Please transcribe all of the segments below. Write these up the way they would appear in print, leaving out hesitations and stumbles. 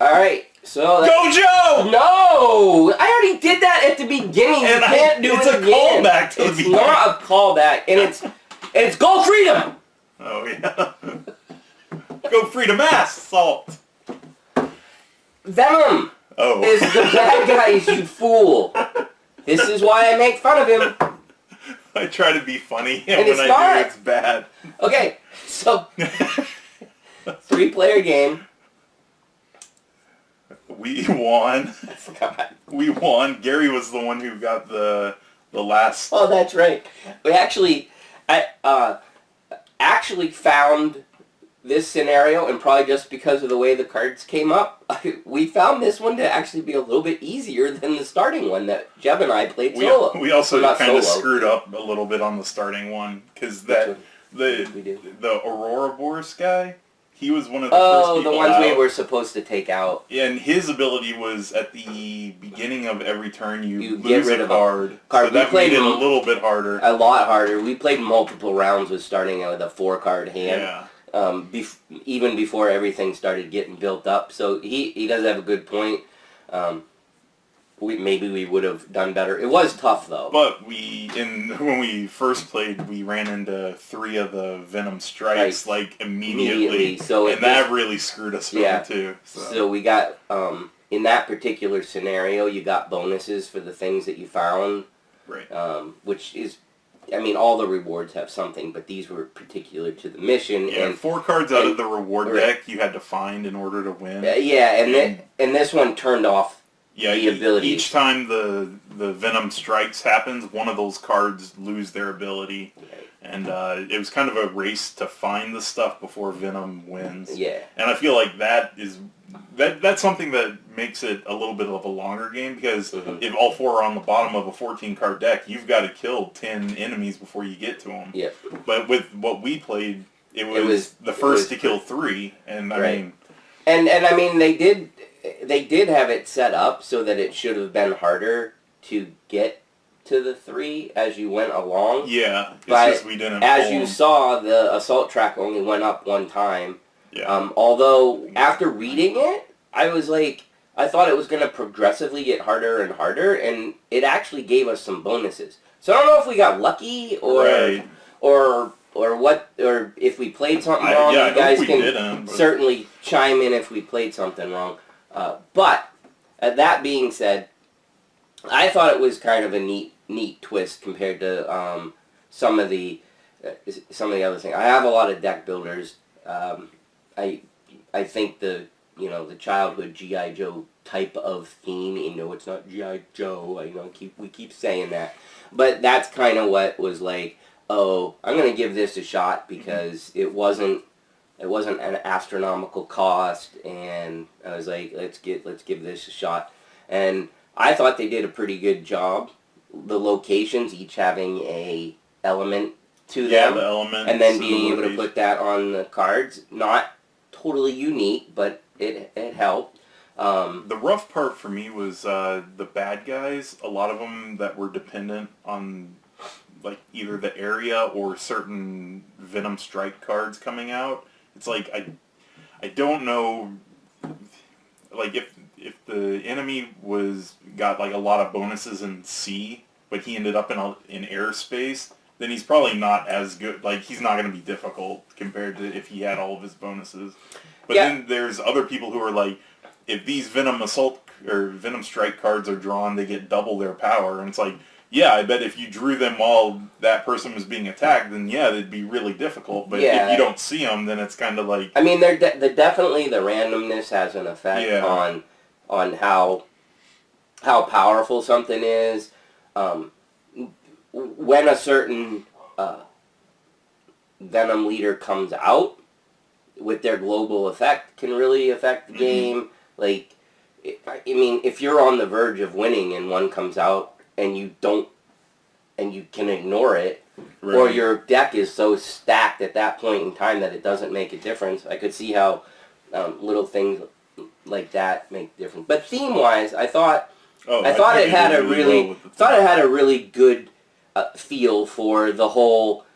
All right. So Go Joe! No! I already did that at the beginning. You can't do it again. It's a callback to the beginning. It's not a callback, and it's Go Freedom! Oh, yeah. Go Freedom Assault! Venom is the bad guys, you fool. This is why I make fun of him. I try to be funny, and And when I do, it's bad. Okay, so 3-player game. We won. I forgot. We won. Gary was the one who got the last. Oh, that's right. I actually found this scenario, and probably just because of the way the cards came up, we found this one to actually be a little bit easier than the starting one that Jeb and I played solo. We also kind of screwed up a little bit on the starting one because the Ouroboros guy. He was one of the first people the ones out. we were supposed to take out. And his ability was at the beginning of every turn you lose a card. So that made it a little bit harder. A lot harder. We played multiple rounds with starting out with a 4-card hand. Yeah. Even before everything started getting built up. So he does have a good point. Maybe we would have done better. It was tough though. But when we first played, we ran into 3 of the Venom strikes like immediately. So that really screwed us over too. So we got in that particular scenario, you got bonuses for the things that you found. Right. Which is, I mean, all the rewards have something, but these were particular to the mission. Yeah, and 4 cards out of the reward deck you had to find in order to win. And this one turned off. Yeah, each time the Venom strikes happens, one of those cards lose their ability. Right. And it was kind of a race to find the stuff before Venom wins. Yeah. And I feel like that's something that makes it a little bit of a longer game, because if all 4 are on the bottom of a 14-card deck, you've got to kill 10 enemies before you get to them. Yeah. But with what we played, it was the first to kill 3, and I mean... And I mean, they did have it set up so that it should have been harder to get to the 3 as you went along. Yeah, it's but just we didn't. As you saw, the assault track only went up 1 time. Yeah. Although after reading it, I was like, I thought it was going to progressively get harder and harder, and it actually gave us some bonuses. So I don't know if we got lucky or if we played something wrong. You guys can certainly chime in if we played something wrong. But that being said, I thought it was kind of a neat twist compared to some of the other things. I have a lot of deck builders. I think the childhood G.I. Joe type of theme. It's not G.I. Joe. We keep saying that, but that's kind of what was like. Oh, I'm gonna give this a shot because it wasn't an astronomical cost, and I was like, let's give this a shot. And I thought they did a pretty good job. The locations each having a element to them. Yeah, the element. And then being able to put that on the cards. Not totally unique, but it helped. The rough part for me was the bad guys. A lot of them that were dependent on like either the area or certain Venom Strike cards coming out. It's like I don't know, like if the enemy got like a lot of bonuses in sea, but he ended up in airspace, then he's probably not as good. Like he's not going to be difficult compared to if he had all of his bonuses. But then there's other people who are like, if these Venom Assault or Venom Strike cards are drawn, they get double their power, and it's like, yeah, I bet if you drew them while that person was being attacked, then yeah, it'd be really difficult. But if you don't see them, then it's kind of like... I mean, definitely the randomness has an effect on how powerful something is. When a certain Venom leader comes out with their global effect, can really affect the game. Like, I mean, if you're on the verge of winning and one comes out, and you can ignore it, or your deck is so stacked at that point in time that it doesn't make a difference. I could see how little things like that make a difference. But theme-wise, I thought it had a really good feel for the whole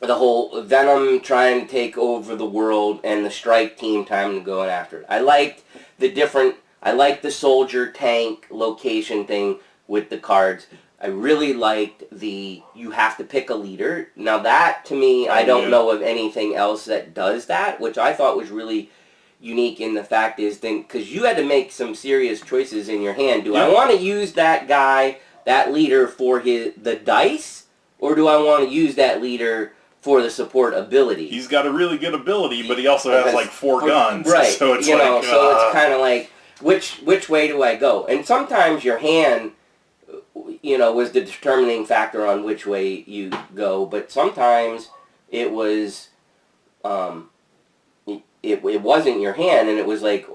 the whole Venom trying to take over the world and the strike team time to go after it. I liked the soldier tank location thing with the cards. I really liked you have to pick a leader. Now that, to me, I don't know of anything else that does that, which I thought was really unique in the fact is, because you had to make some serious choices in your hand. Do I want to use that guy, that leader, for the dice, or do I want to use that leader for the support ability? He's got a really good ability, but he also has like 4 guns. Right. So it's it's kind of like, which way do I go? And sometimes your hand, was the determining factor on which way you go, but sometimes it was, it wasn't your hand, and it was like,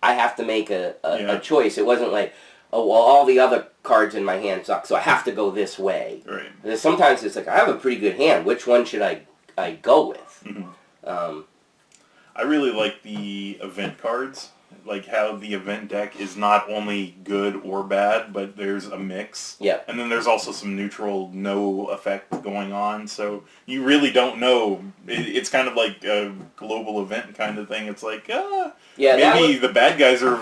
I have to make a choice. It wasn't like, oh, well, all the other cards in my hand suck, so I have to go this way. Right. And sometimes it's like, I have a pretty good hand. Which one should I go with? Mm-hmm. I really like the event cards, like how the event deck is not only good or bad, but there's a mix. Yeah. And then there's also some neutral, no effect going on, so you really don't know. It's kind of like a global event kind of thing. It's like, maybe the bad guys are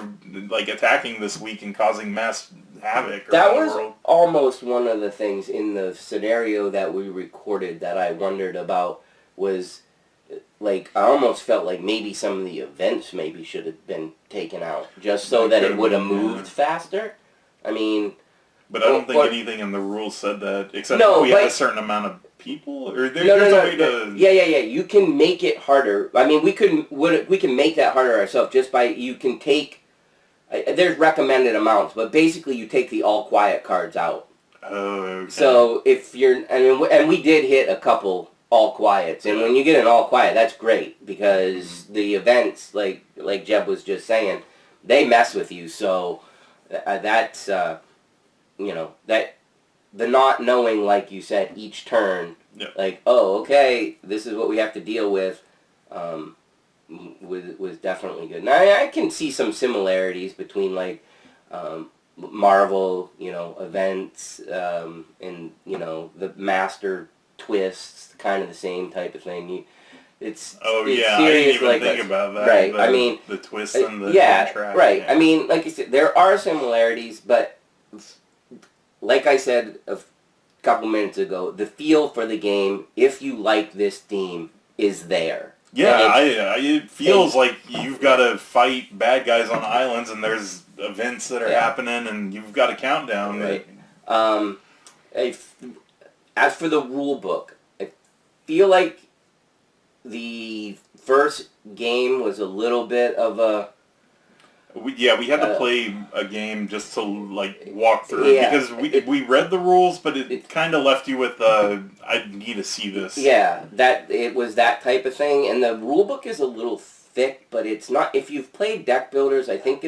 like attacking this week and causing mass havoc. That was almost one of the things in the scenario that we recorded that I wondered about was, like, I almost felt like maybe some of the events maybe should have been taken out just so that it would have moved faster. I mean... But I don't think anything in the rules said that, except if we had a certain amount of people, or there's a way to... Yeah. You can make it harder. I mean, we can make that harder ourselves just by, you can take... There's recommended amounts, but basically you take the all-quiet cards out. Oh, okay. So if you're... and we did hit a couple all-quiets, and when you get an all-quiet, that's great, because the events, like Jeb was just saying, they mess with you, so that's... that the not knowing, like you said, each turn, like, oh, okay, this is what we have to deal with, was definitely good. Now, I can see some similarities between, like, Marvel, events, and, the master twists, kind of the same type of thing. It's I serious, didn't even think about that. Right, the twists and the track. Right. I mean, like you said, there are similarities, but like I said a couple minutes ago, the feel for the game, if you like this theme, is there. Yeah, it feels like you've got to fight bad guys on islands, and there's events that are happening, and you've got a countdown. Right. As for the rule book, I feel like the first game was a little bit of a... We had to play a game just to like walk through it, because we read the rules, but it kind of left you with I need to see this. Yeah, that it was that type of thing, and the rule book is a little thick, but it's not. If you've played deck builders, I think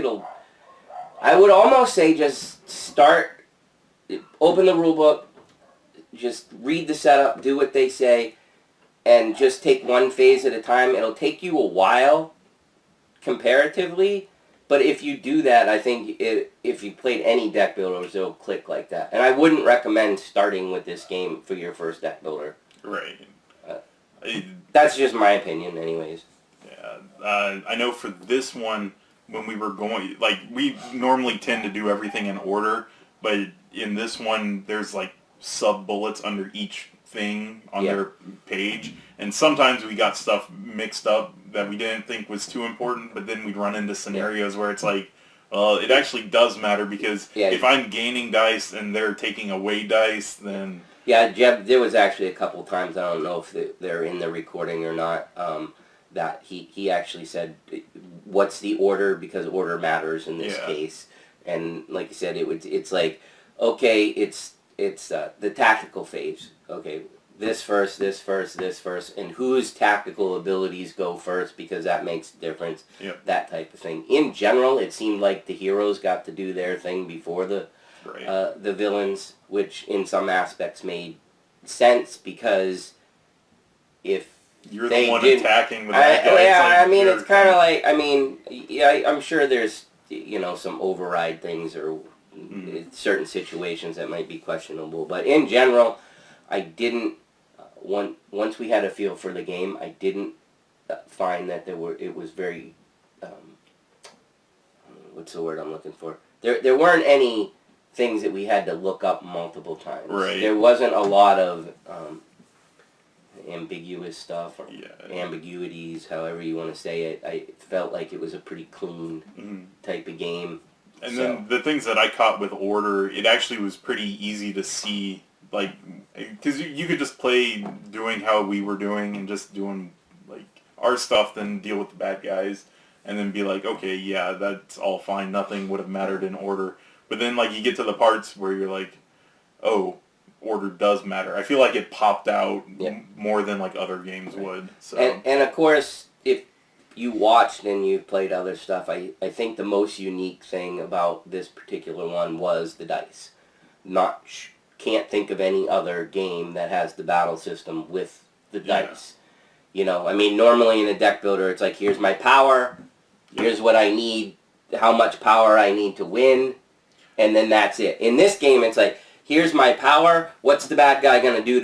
I would almost say just open the rule book, just read the setup, do what they say, and just take one phase at a time. It'll take you a while, comparatively. But if you do that, I think if you played any deck builders, it'll click like that. And I wouldn't recommend starting with this game for your first deck builder. Right. That's just my opinion, anyways. Yeah. I know for this one, when we were going, like, we normally tend to do everything in order, but in this one, there's, like, sub-bullets under each thing on their page, and sometimes we got stuff mixed up that we didn't think was too important, but then we'd run into scenarios where it's like, it actually does matter, because if I'm gaining dice and they're taking away dice, then... Yeah, Jeb, there was actually a couple times, I don't know if they're in the recording or not, that he actually said, what's the order, because order matters in this case. And like you said, it's like, okay, it's the tactical phase. Okay, this first, this first, this first, and whose tactical abilities go first, because that makes a difference. Yep. That type of thing. In general, it seemed like the heroes got to do their thing before the villains, which in some aspects made sense, because if you're the one attacking the bad guy, it's kind of like, I'm sure there's some override things or certain situations that might be questionable, but in general, I didn't once we had a feel for the game, I didn't find that it was very, what's the word I'm looking for? There weren't any things that we had to look up multiple times. Right. There wasn't a lot of ambiguous stuff or ambiguities, however you want to say it. I felt like it was a pretty clean type of game. And then the things that I caught with Order, it actually was pretty easy to see, like, because you could just play doing how we were doing and just doing, like, our stuff, then deal with the bad guys, and then be like, okay, yeah, that's all fine, nothing would have mattered in Order. But then, like, you get to the parts where you're like, oh, Order does matter. I feel like it popped out more than, like, other games would. So. And of course, if you watched and you've played other stuff, I think the most unique thing about this particular one was the dice. Can't think of any other game that has the battle system with the dice. You know, I mean, normally in a deck builder, it's like, here's my power, here's what I need, how much power I need to win, and then that's it. In this game, it's like, here's my power, what's the bad guy going to do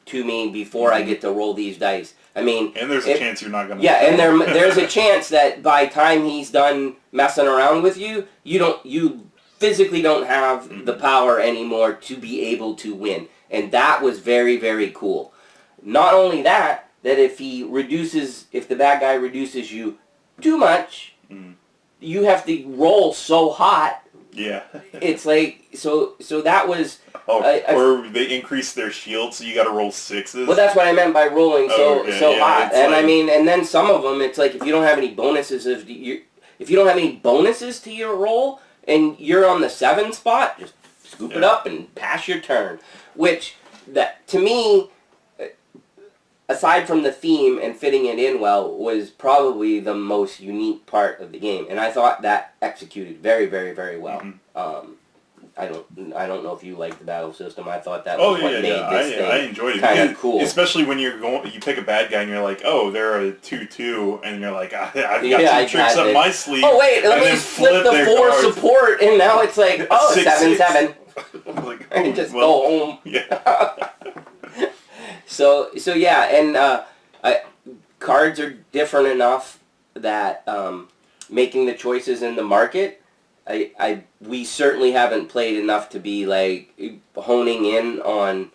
to me before I get to roll these dice? I mean... And there's a chance you're not going to... Yeah, and there's a chance that by time he's done messing around with you, you physically don't have the power anymore to be able to win. And that was very, very cool. Not only that if the bad guy reduces you too much, you have to roll so hot. Yeah. It's like, so that was... or they increase their shield, so you got to roll 6s. Well, that's what I meant by rolling so hot. And like, I mean, and then some of them, it's like if you don't have any bonuses, if you don't have any bonuses to your roll, and you're on the 7 spot, just scoop it up and pass your turn. Which, that to me, aside from the theme and fitting it in well, was probably the most unique part of the game, and I thought that executed very, very, very well. I don't know if you like the battle system. I thought that was what made this thing I enjoyed it. Kind of cool. Especially when you pick a bad guy and you're like, oh, they're a 2/2, and you're like, I've got 2 tricks up my sleeve. Oh wait, let me flip the 4 cards. Support, and now it's like, oh, 7/7. Like, And just go home. Yeah. So yeah, and cards are different enough that making the choices in the market, we certainly haven't played enough to be like honing in on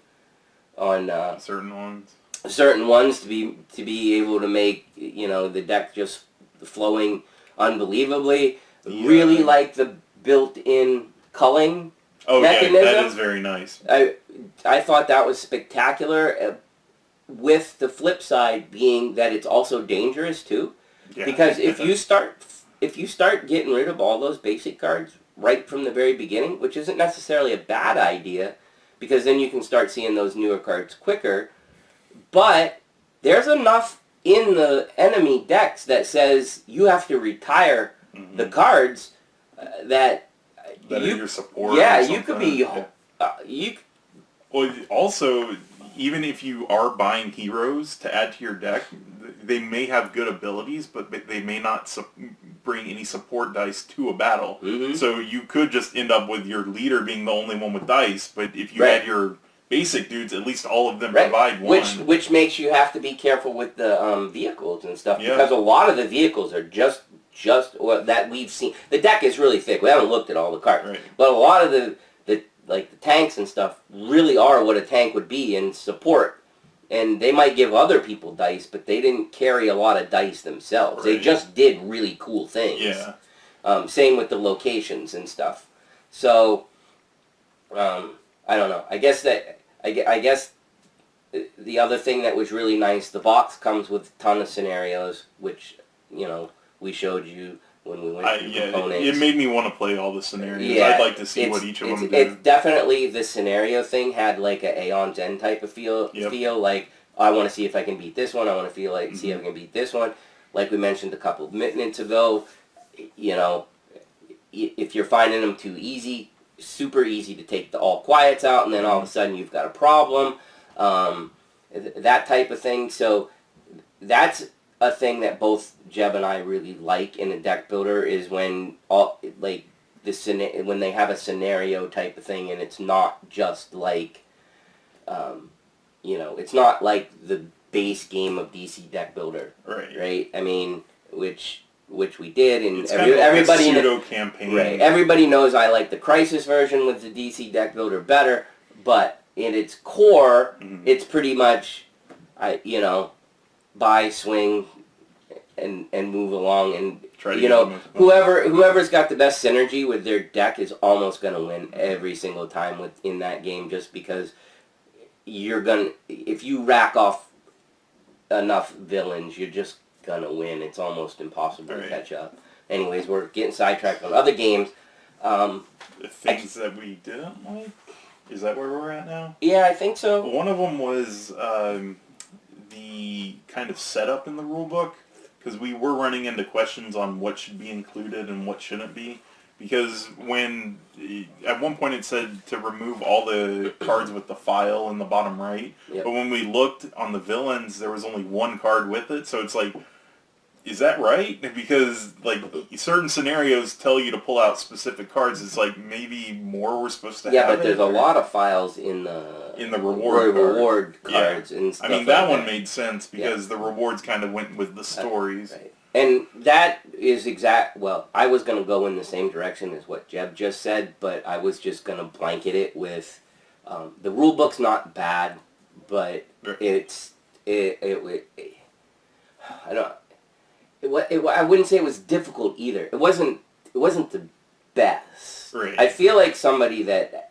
certain ones to be able to make the deck just flowing unbelievably. Yeah. Really like the built-in culling mechanism. Yeah, that is very nice. I thought that was spectacular. With the flip side being that it's also dangerous too, because if you start getting rid of all those basic cards right from the very beginning, which isn't necessarily a bad idea, because then you can start seeing those newer cards quicker. But there's enough in the enemy decks that says you have to retire the cards that are your support. Yeah, you could be. Well, also, even if you are buying heroes to add to your deck, they may have good abilities, but they may not bring any support dice to a battle. So you could just end up with your leader being the only one with dice, but if you had your basic dudes, at least all of them provide one. Which makes you have to be careful with the vehicles and stuff, because a lot of the vehicles are just that we've seen. The deck is really thick. We haven't looked at all the cards, but a lot of the tanks and stuff really are what a tank would be in support. And they might give other people dice, but they didn't carry a lot of dice themselves. They just did really cool things. Yeah. Same with the locations and stuff. So, I don't know. I guess the other thing that was really nice, the box comes with a ton of scenarios, which, we showed you when we went through components. It made me want to play all the scenarios. Yeah, I'd like to see what each of them do. It's definitely, the scenario thing had like an Aeon's End type of feel. Like, I want to see if I can beat this one. I want to see if I can beat this one. Like we mentioned a couple of minutes ago, if you're finding them too easy, super easy to take the all quiets out, and then all of a sudden you've got a problem. That type of thing. So that's a thing that both Jeb and I really like in a deck builder, is when when they have a scenario type of thing, and it's not just like it's not like the base game of DC Deck Builder, right? Right. I mean, which we did, and it's kind of everybody like a pseudo campaign. Right. Everybody knows I like the Crisis version with the DC Deck Builder better, but in its core, it's pretty much, buy, swing, and move along, and whoever's got the best synergy with their deck is almost going to win every single time in that game, just because if you rack off enough villains, you're just gonna win. It's almost impossible to catch up. Anyways, we're getting sidetracked on other games. The things that we didn't like? Is that where we're at now? Yeah, I think so. One of them was the kind of setup in the rulebook, because we were running into questions on what should be included and what shouldn't be. Because when, at one point it said to remove all the cards with the file in the bottom right, but when we looked on the villains, there was only one card with it, so it's like, is that right? Because, like, certain scenarios tell you to pull out specific cards. It's like, maybe more we're supposed to have. Yeah, but there's a lot of files in the reward cards and stuff. I mean, that one made sense, because the rewards kind of went with the stories. Right. And that is well, I was going to go in the same direction as what Jeb just said, but I was just going to blanket it with, the rule book's not bad, but I wouldn't say it was difficult either. It wasn't the best. Right. I feel like somebody that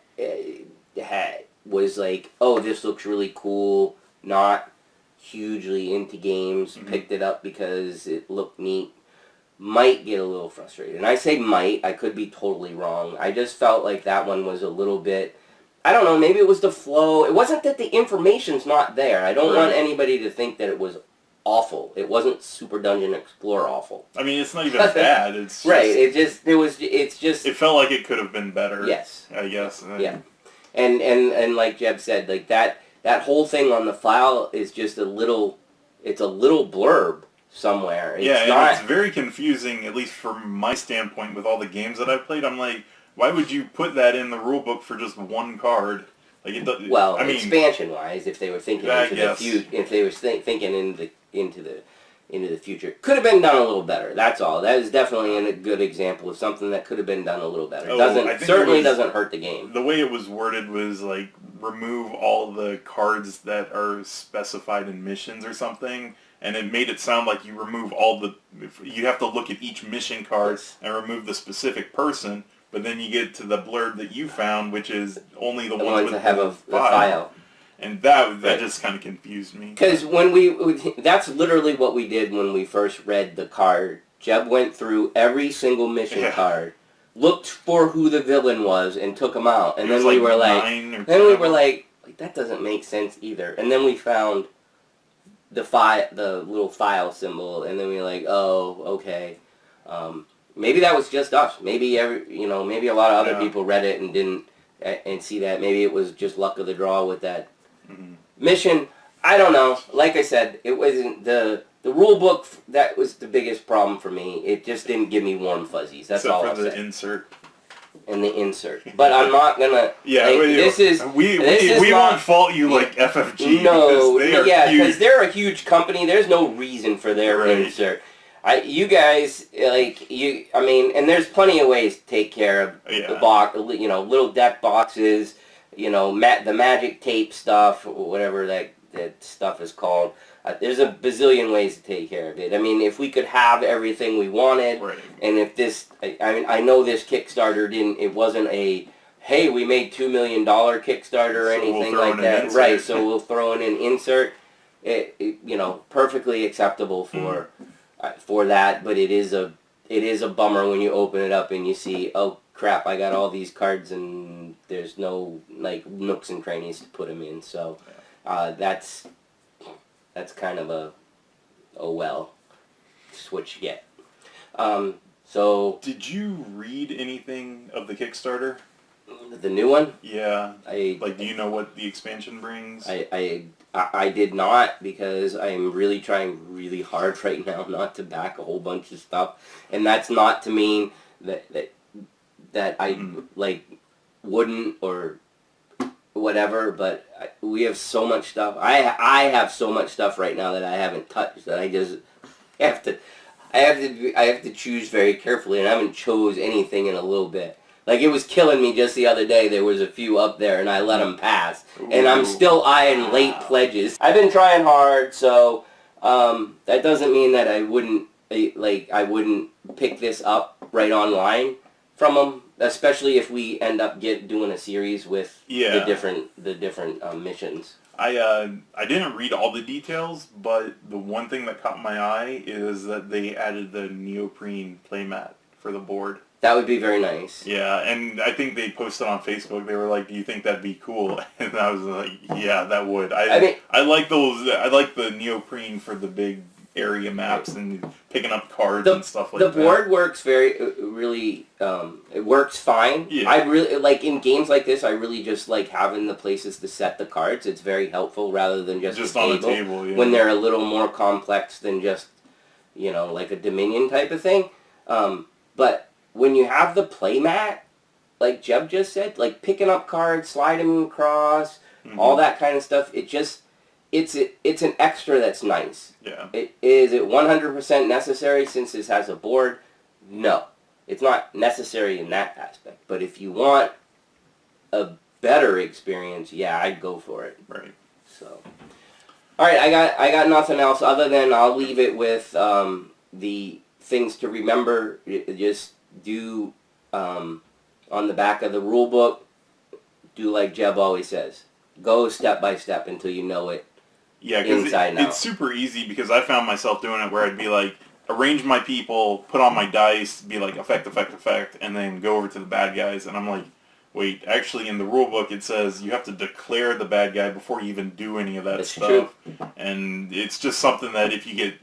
was like, oh, this looks really cool, not hugely into games, picked it up because it looked neat, might get a little frustrated. And I say might, I could be totally wrong. I just felt like that one was a little bit, I don't know, maybe it was the flow. It wasn't that the information's not there. I don't want anybody to think that it was awful. It wasn't Super Dungeon Explorer awful. I mean, it's not even bad. It's just, it felt like it could have been better. Yes. I guess. Yeah. And like Jeb said, like that whole thing on the file is just it's a little blurb somewhere. It's very confusing, at least from my standpoint, with all the games that I've played. I'm like, why would you put that in the rule book for just one card? Like, expansion-wise, if they were thinking into the future, if they were thinking into the future, could have been done a little better. That's all. That is definitely a good example of something that could have been done a little better. It doesn't hurt the game. The way it was worded was like, remove all the cards that are specified in missions or something, and it made it sound like you remove you have to look at each mission card and remove the specific person. But then you get to the blurb that you found, which is only the ones with to have a file. And that just kind of confused me. Because that's literally what we did when we first read the card. Jeb went through every single mission card, looked for who the villain was, and took them out. And then we were like, that doesn't make sense either. And then we found the little file symbol, and then we were like, oh, okay. Maybe that was just us. Maybe maybe a lot of other people read it and didn't and see that. Maybe it was just luck of the draw with that mission. I don't know. Like I said, it wasn't the rule book. That was the biggest problem for me. It just didn't give me warm fuzzies. That's all I'll say. Except for the insert. And the insert. But I'm not gonna. We won't fault you like FFG. No, because they're a huge company. There's no reason for their insert. You guys, and there's plenty of ways to take care of the box, little deck boxes, the magic tape stuff, or whatever that stuff is called. There's a bazillion ways to take care of it. I mean, if we could have everything we wanted, and if this, I know this Kickstarter it wasn't a, hey, we made $2 million Kickstarter or anything like that. Right, so we'll throw in an insert. Perfectly acceptable for that, but it is a bummer when you open it up and you see, oh crap, I got all these cards and there's no nooks and crannies to put them in. So that's kind of a oh well, just what you get. So did you read anything of the Kickstarter? The new one? Yeah. Do you know what the expansion brings? I did not, because I'm really trying really hard right now not to back a whole bunch of stuff, and that's not to mean that I wouldn't or whatever, but we have so much stuff. I have so much stuff right now that I haven't touched that I just have to. I have to choose very carefully, and I haven't chose anything in a little bit. Like, it was killing me just the other day. There was a few up there, and I let them pass. Ooh. And I'm still eyeing late pledges. I've been trying hard, so that doesn't mean that I wouldn't pick this up right online from them, especially if we end up doing a series with the different missions. I didn't read all the details, but the one thing that caught my eye is that they added the neoprene playmat for the board. That would be very nice. Yeah, and I think they posted on Facebook. They were like, "Do you think that'd be cool?" And I was like, "Yeah, that would." I like those. I like the neoprene for the big area maps and picking up cards and stuff like that. The board works really. It works fine. Yeah. I really like in games like this. I really just like having the places to set the cards. It's very helpful rather than just on a table. Yeah. When they're a little more complex than just like a Dominion type of thing. But when you have the playmat, like Jeb just said, like picking up cards, sliding them across, all that kind of stuff, it's an extra that's nice. Yeah. Is it 100% necessary since this has a board? No. It's not necessary in that aspect. But if you want a better experience, yeah, I'd go for it. Right. So, all right, I got nothing else other than I'll leave it with the things to remember. Just do on the back of the rule book, do like Jeb always says. Go step by step until you know it. Yeah, because it's super easy because I found myself doing it where I'd be like, arrange my people, put on my dice, be like, effect, and then go over to the bad guys, and I'm like, wait, actually in the rule book it says you have to declare the bad guy before you even do any of that stuff. True. And it's just something that if you get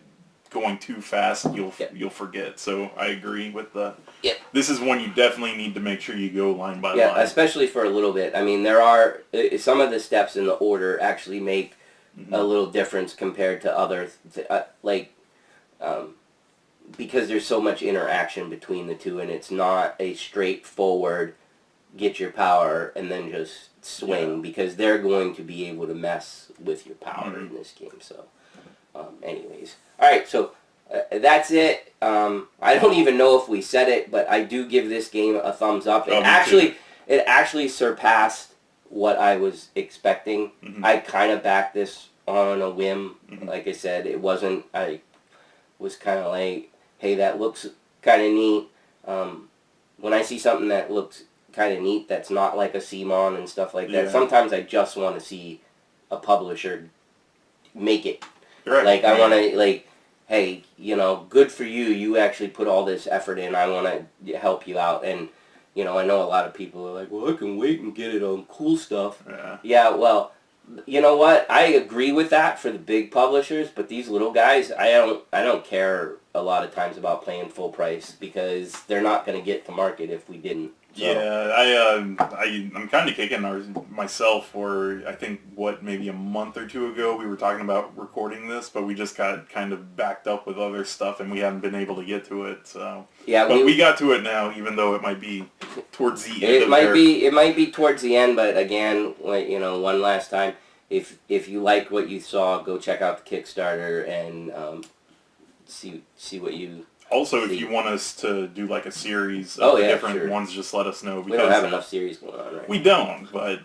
going too fast, you'll forget. So I agree with the... Yep. This is one you definitely need to make sure you go line by line. Yeah, especially for a little bit. I mean, there are... Some of the steps in the order actually make a little difference compared to other... because there's so much interaction between the two, and it's not a straightforward get your power and then just swing, because they're going to be able to mess with your power in this game. So, anyways. All right, so that's it. I don't even know if we said it, but I do give this game a thumbs up. It actually surpassed what I was expecting. I kind of backed this on a whim. Like I said, it wasn't... I was kind of like, hey, that looks kind of neat. When I see something that looks kind of neat that's not like a CMON and stuff like that, sometimes I just want to see a publisher make it. Right. Like, I want to, like, hey, good for you. You actually put all this effort in. I want to help you out. And, I know a lot of people are like, well, I can wait and get it on cool stuff. Yeah, well... You know what? I agree with that for the big publishers, but these little guys, I don't care a lot of times about paying full price because they're not going to get to market if we didn't. So. Yeah, I'm kind of kicking myself for, I think, maybe a month or two ago we were talking about recording this, but we just got kind of backed up with other stuff and we haven't been able to get to it. So yeah, but we got to it now, even though it might be towards the end. It might be towards the end, but again, one last time, if you like what you saw, go check out the Kickstarter and see what you. Also, if you want us to do like a series of different ones, just let us know. Because we don't have enough series going on, right? We don't, but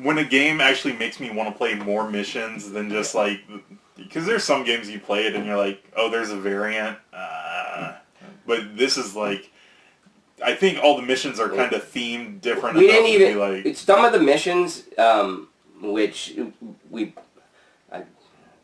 when a game actually makes me want to play more missions than just like... Because there's some games you play it and you're like, oh, there's a variant. But this is like... I think all the missions are kind of themed different. We didn't even... Some of the missions, which we...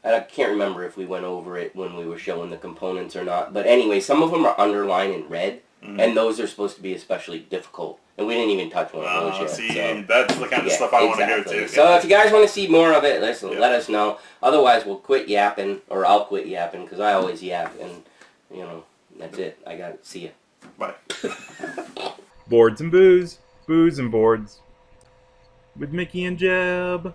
I can't remember if we went over it when we were showing the components or not. But anyway, some of them are underlined in red, and those are supposed to be especially difficult. And we didn't even touch one of those yet. See, so. That's the kind of stuff I want to go to. So if you guys want to see more of it, let us know. Otherwise, we'll quit yapping, or I'll quit yapping, because I always yap. And, that's it. I got it. See ya. Bye. Boards and booze. Booze and boards. With Mickey and Jeb.